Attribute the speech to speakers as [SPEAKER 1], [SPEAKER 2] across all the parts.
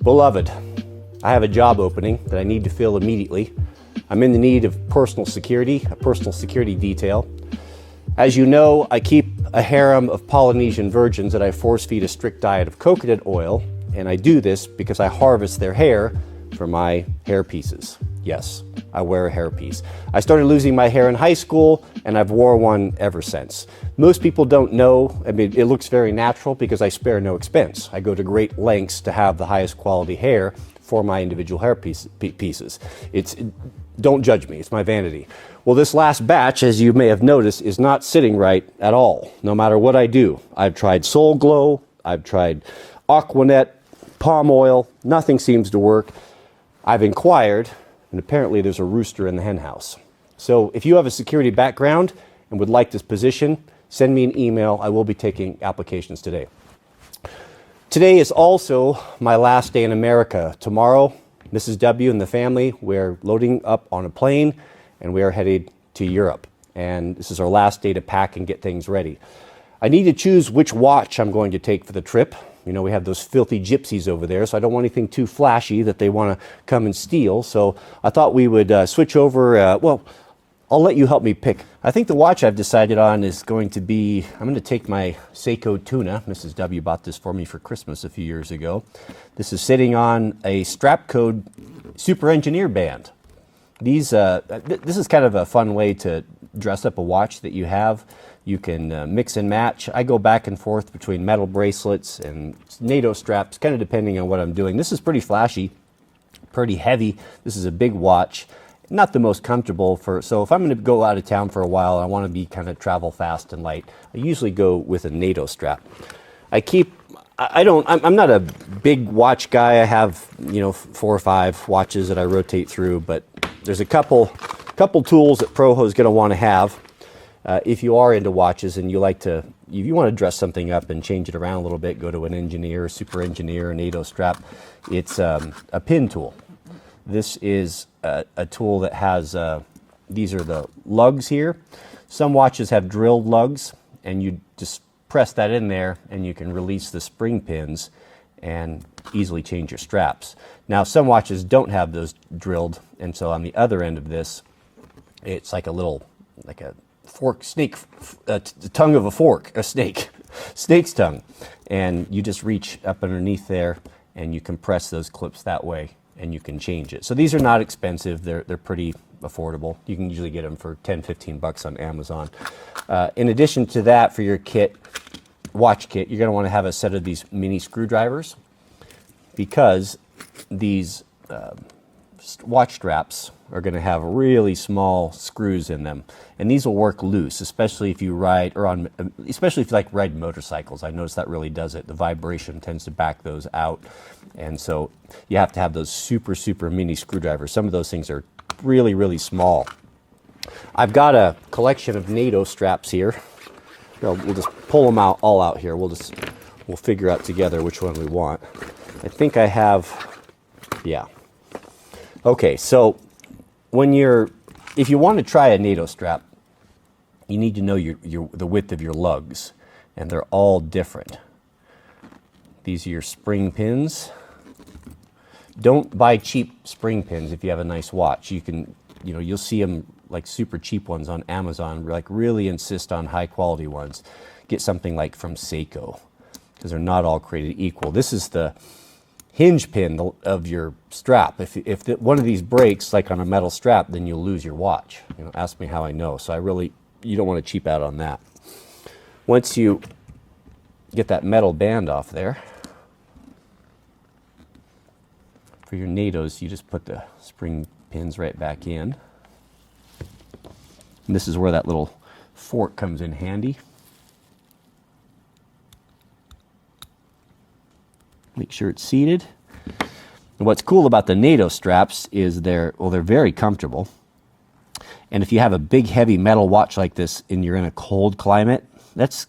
[SPEAKER 1] Beloved, I have a job opening that I need to fill immediately. I'm in the need of personal security, a personal security detail. As you know, I keep a harem of Polynesian virgins that I force feed a strict diet of coconut oil, and I do this because I harvest their hair for my hair pieces. Yes, I wear a hairpiece. I started losing my hair in high school, and I've worn one ever since. Most people don't know. I mean, it looks very natural because I spare no expense. I go to great lengths to have the highest quality hair for my individual hair pieces. Don't judge me, it's my vanity. Well, this last batch, as you may have noticed, is not sitting right at all, no matter what I do. I've tried Soul Glow, I've tried Aquanet, palm oil, nothing seems to work. I've inquired, and apparently there's a rooster in the hen house. So if you have a security background and would like this position, send me an email. I will be taking applications today. Today is also my last day in America. Tomorrow, Mrs. W and the family, we're loading up on a plane and we are headed to Europe. And this is our last day to pack and get things ready. I need to choose which watch I'm going to take for the trip. You know, we have those filthy gypsies over there, so I don't want anything too flashy that they want to come and steal. So I thought we would switch over. Well, I'll let you help me pick. I think the watch I've decided on is going to be, I'm going to take my Seiko Tuna. Mrs. W bought this for me for Christmas a few years ago. This is sitting on a strap code Super Engineer band. This is kind of a fun way to dress up a watch that you have. You can mix and match. I go back and forth between metal bracelets and NATO straps, kind of depending on what I'm doing. This is pretty flashy, pretty heavy. This is a big watch. Not the most comfortable so if I'm going to go out of town for a while, I want to be kind of travel fast and light. I usually go with a NATO strap. I'm not a big watch guy. I have, 4 or 5 watches that I rotate through, but there's a couple tools that Proho is going to want to have. If you are into watches and if you want to dress something up and change it around a little bit, go to an engineer, super engineer, a NATO strap. It's a pin tool. This is a tool that has, these are the lugs here. Some watches have drilled lugs, and you just press that in there and you can release the spring pins and easily change your straps. Now, some watches don't have those drilled, and so on the other end of this, it's like a fork, snake, the tongue of a fork, a snake, snake's tongue. And you just reach up underneath there and you compress those clips that way and you can change it. So these are not expensive. They're pretty affordable. You can usually get them for 10, 15 bucks on Amazon. In addition to that, for your watch kit, you're going to want to have a set of these mini screwdrivers because these watch straps are going to have really small screws in them, and these will work loose, especially if you ride especially if you like ride motorcycles. I noticed that really does it. The vibration tends to back those out, and so you have to have those super mini screwdrivers. Some of those things are really small. I've got a collection of NATO straps here. We'll just pull them all out here. We'll figure out together which one we want. I think I have, yeah. Okay, so if you want to try a NATO strap, you need to know the width of your lugs, and they're all different. These are your spring pins. Don't buy cheap spring pins if you have a nice watch. You'll see them like super cheap ones on Amazon, like really insist on high quality ones. Get something like from Seiko, because they're not all created equal. This is the hinge pin of your strap. If one of these breaks, like on a metal strap, then you'll lose your watch. Ask me how I know. So you don't want to cheap out on that. Once you get that metal band off there, for your NATOs, you just put the spring pins right back in. And this is where that little fork comes in handy. Make sure it's seated. And what's cool about the NATO straps is they're very comfortable. And if you have a big heavy metal watch like this and you're in a cold climate, that's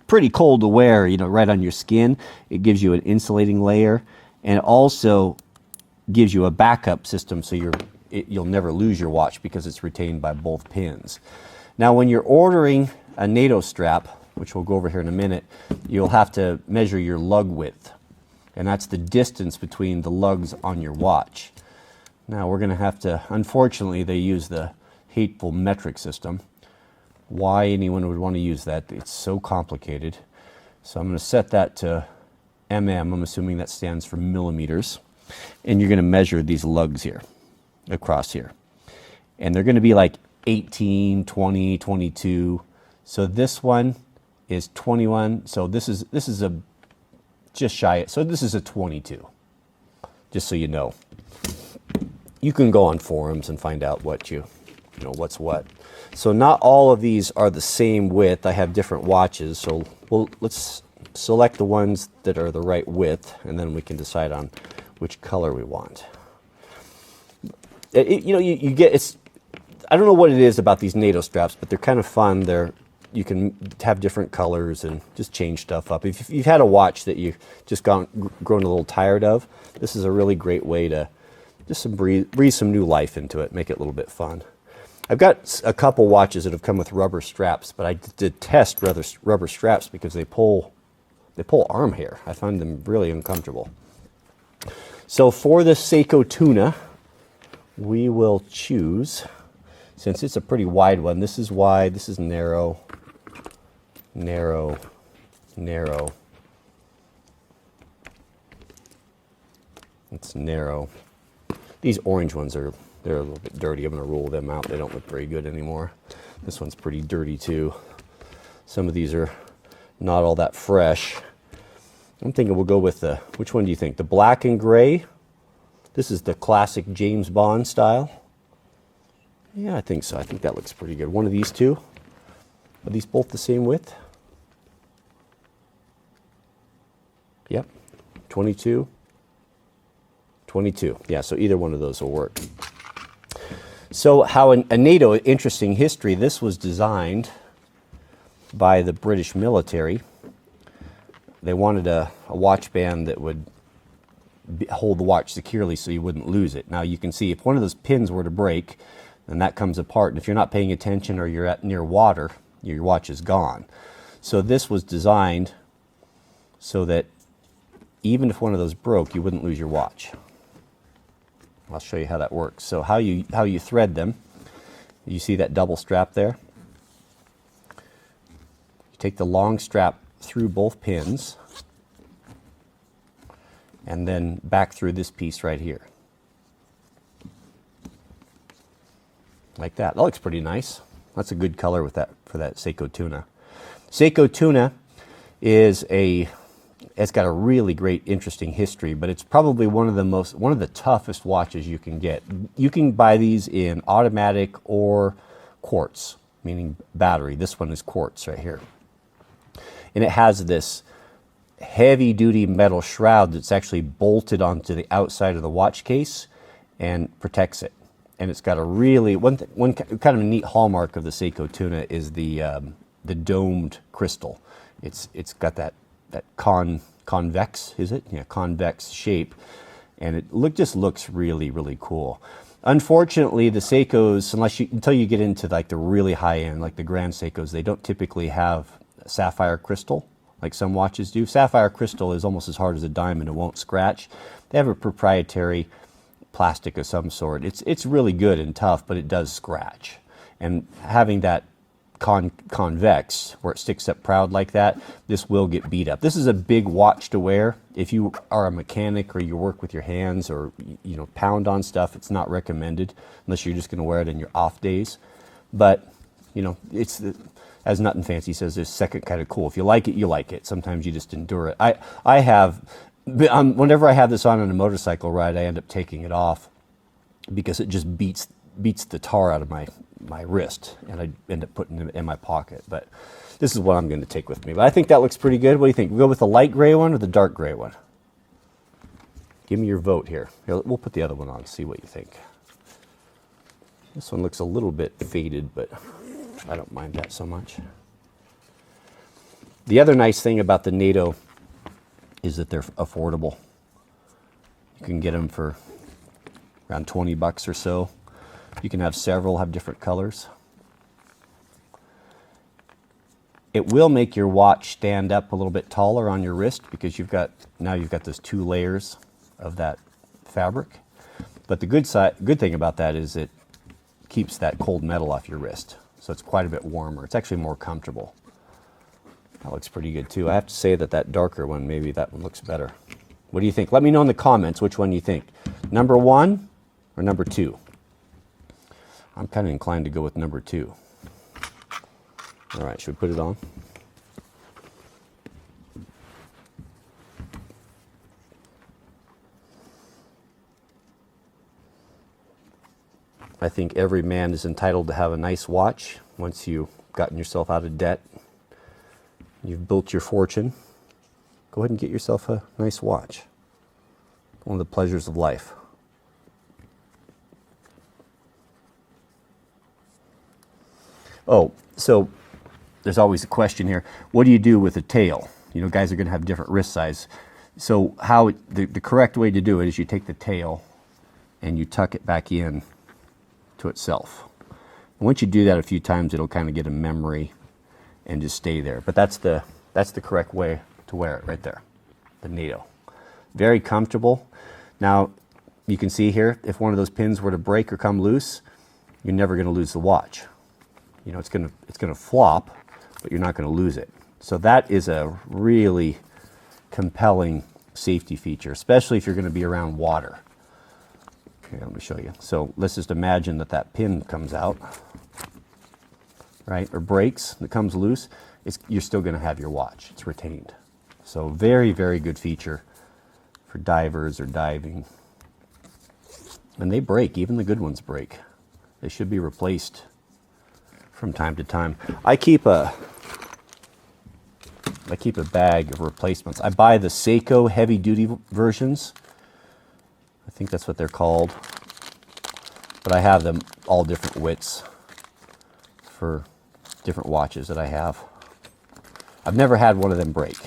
[SPEAKER 1] pretty cold to wear, right on your skin. It gives you an insulating layer, and it also gives you a backup system so you'll never lose your watch because it's retained by both pins. Now, when you're ordering a NATO strap, which we'll go over here in a minute, you'll have to measure your lug width. and that's the distance between the lugs on your watch. Now we're going to have to, unfortunately they use the hateful metric system. Why anyone would want to use that, it's so complicated. So I'm going to set that to mm, I'm assuming that stands for millimeters, and you're going to measure these lugs here, across here. And they're going to be like 18, 20, 22. So this one is 21. So this is a just shy. So this is a 22. Just so you know. You can go on forums and find out what you know what's what. So not all of these are the same width. I have different watches. So let's select the ones that are the right width, and then we can decide on which color we want. You get it's. I don't know what it is about these NATO straps, but they're kind of fun. You can have different colors and just change stuff up. If you've had a watch that you've just grown a little tired of, this is a really great way to just breathe some new life into it, make it a little bit fun. I've got a couple watches that have come with rubber straps, but I detest rubber straps because they pull arm hair. I find them really uncomfortable. So for the Seiko Tuna, we will choose, since it's a pretty wide one, this is wide, this is narrow, narrow, narrow. It's narrow. These orange ones they're a little bit dirty. I'm going to roll them out. They don't look very good anymore. This one's pretty dirty too. Some of these are not all that fresh. I'm thinking we'll go with the, which one do you think? The black and gray? This is the classic James Bond style. Yeah, I think so. I think that looks pretty good. One of these two. Are these both the same width? Yep. 22. 22. Yeah, so either one of those will work. So how a NATO, interesting history, this was designed by the British military. They wanted a watch band that would hold the watch securely so you wouldn't lose it. Now you can see if one of those pins were to break, then that comes apart. And if you're not paying attention or you're at near water, your watch is gone. So this was designed so that even if one of those broke, you wouldn't lose your watch. I'll show you how that works. So how you thread them, you see that double strap there? You take the long strap through both pins and then back through this piece right here. Like that. That looks pretty nice. That's a good color with that for that Seiko Tuna. Seiko Tuna it's got a really great, interesting history, but it's probably one of the toughest watches you can get. You can buy these in automatic or quartz, meaning battery. This one is quartz right here. And it has this heavy-duty metal shroud that's actually bolted onto the outside of the watch case and protects it. And it's got a really, one kind of a neat hallmark of the Seiko Tuna is the domed crystal. It's got that convex, is it? Yeah, convex shape, and it just looks really, really cool. Unfortunately, the Seikos, until you get into like the really high end, like the Grand Seikos, they don't typically have sapphire crystal like some watches do. Sapphire crystal is almost as hard as a diamond; it won't scratch. They have a proprietary plastic of some sort. It's really good and tough, but it does scratch. And having that convex, where it sticks up proud like that, this will get beat up. This is a big watch to wear. If you are a mechanic or you work with your hands or pound on stuff, it's not recommended unless you're just going to wear it in your off days. But it's as Nothing Fancy says, it's second kind of cool. If you like it, you like it. Sometimes you just endure it. I have whenever I have this on a motorcycle ride, I end up taking it off because it just beats the tar out of my wrist, and I end up putting it in my pocket. But this is what I'm going to take with me. But I think that looks pretty good. What do you think? We go with the light gray one or the dark gray one? Give me your vote here. We'll put the other one on, see what you think. This one looks a little bit faded, but I don't mind that so much. The other nice thing about the NATO is that they're affordable. You can get them for around 20 bucks or so. You can have several, have different colors. It will make your watch stand up a little bit taller on your wrist because you've got those 2 layers of that fabric. But the good thing about that is it keeps that cold metal off your wrist. So it's quite a bit warmer. It's actually more comfortable. That looks pretty good too. I have to say that darker one, maybe that one looks better. What do you think? Let me know in the comments which one you think. Number 1 or number 2? I'm kind of inclined to go with number 2. All right, should we put it on? I think every man is entitled to have a nice watch once you've gotten yourself out of debt. You've built your fortune. Go ahead and get yourself a nice watch. One of the pleasures of life. Oh, so there's always a question here. What do you do with a tail? You know, guys are going to have different wrist size. So the correct way to do it is you take the tail and you tuck it back in to itself. And once you do that a few times, it'll kind of get a memory and just stay there. But that's the correct way to wear it right there, the NATO. Very comfortable. Now, you can see here, if one of those pins were to break or come loose, you're never going to lose the watch. You know, it's going to flop, but you're not going to lose it. So that is a really compelling safety feature, especially if you're going to be around water. Okay, let me show you. So let's just imagine that pin comes out, right, or breaks, it comes loose. You're still going to have your watch. It's retained. So very, very good feature for divers or diving. And they break. Even the good ones break. They should be replaced from time to time. I keep a bag of replacements. I buy the Seiko heavy duty versions. I think that's what they're called. But I have them all different widths for different watches that I have. I've never had one of them break.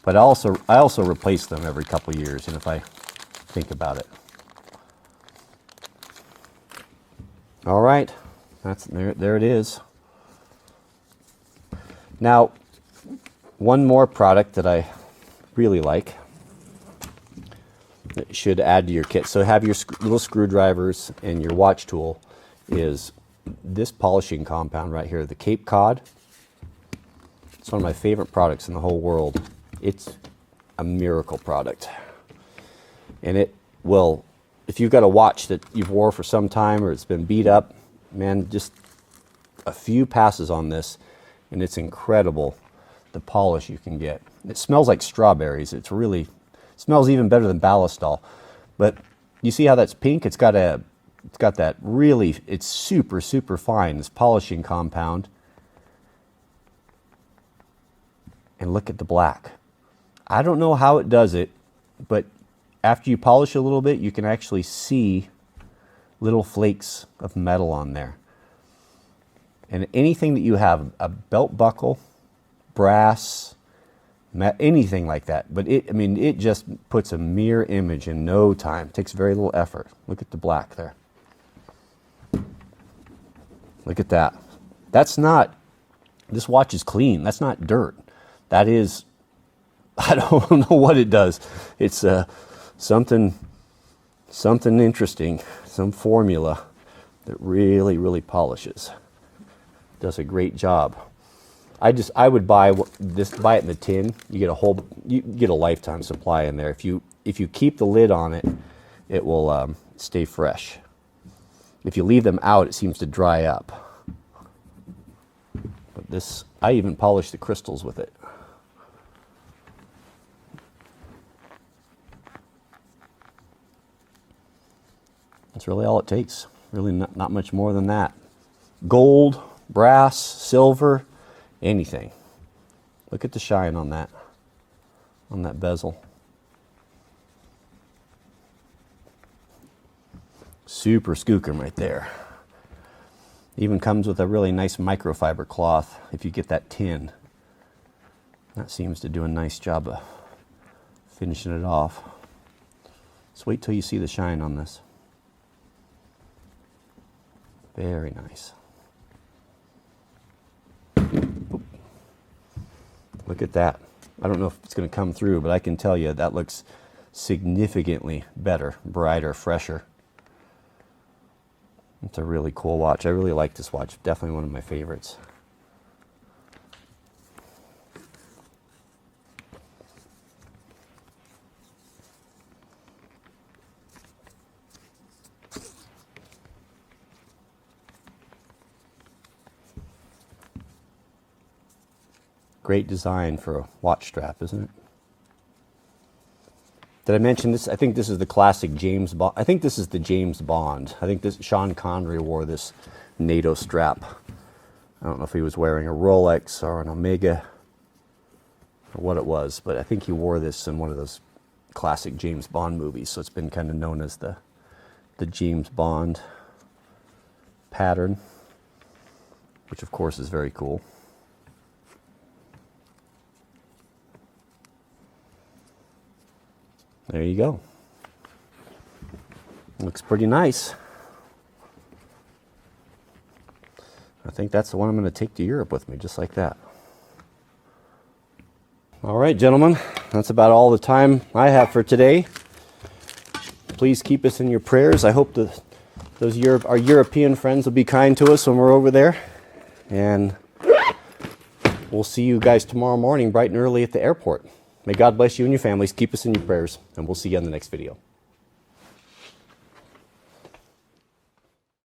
[SPEAKER 1] But I also replace them every couple of years, and if I think about it. All right, there it is. Now, one more product that I really like that should add to your kit. So have your little screwdrivers, and your watch tool is this polishing compound right here, the Cape Cod. It's one of my favorite products in the whole world. It's a miracle product. And it will, if you've got a watch that you've wore for some time or it's been beat up, man, just a few passes on this and it's incredible the polish you can get. It smells like strawberries. It smells even better than Ballistol. But you see how that's pink? It's got that really, it's super, super fine, this polishing compound. And look at the black. I don't know how it does it, but after you polish a little bit, you can actually see little flakes of metal on there. And anything that you have, a belt buckle, brass, anything like that. But it just puts a mirror image in no time. It takes very little effort. Look at the black there. Look at that. This watch is clean. That's not dirt. That is, I don't know what it does. It's something interesting, some formula that really, really polishes. Does a great job. I would buy it in the tin. You get a lifetime supply in there. If you keep the lid on it, it will stay fresh. If you leave them out, it seems to dry up. But I even polish the crystals with it. That's really all it takes. Really not much more than that. Gold, brass, silver, anything. Look at the shine on that bezel. Super skookum right there. Even comes with a really nice microfiber cloth if you get that tin. That seems to do a nice job of finishing it off. Just wait till you see the shine on this. Very nice. Look at that. I don't know if it's going to come through, but I can tell you that looks significantly better, brighter, fresher. It's a really cool watch. I really like this watch. Definitely one of my favorites. Great design for a watch strap, isn't it? Did I mention this? I think this is the classic James Bond. I think this is the James Bond. I think this Sean Connery wore this NATO strap. I don't know if he was wearing a Rolex or an Omega or what it was, but I think he wore this in one of those classic James Bond movies. So it's been kind of known as the James Bond pattern, which of course is very cool. There you go. Looks pretty nice. I think that's the one I'm going to take to Europe with me, just like that. All right, gentlemen, that's about all the time I have for today. Please keep us in your prayers. I hope that our European friends will be kind to us when we're over there. And we'll see you guys tomorrow morning, bright and early at the airport. May God bless you and your families. Keep us in your prayers, and we'll see you on the next video.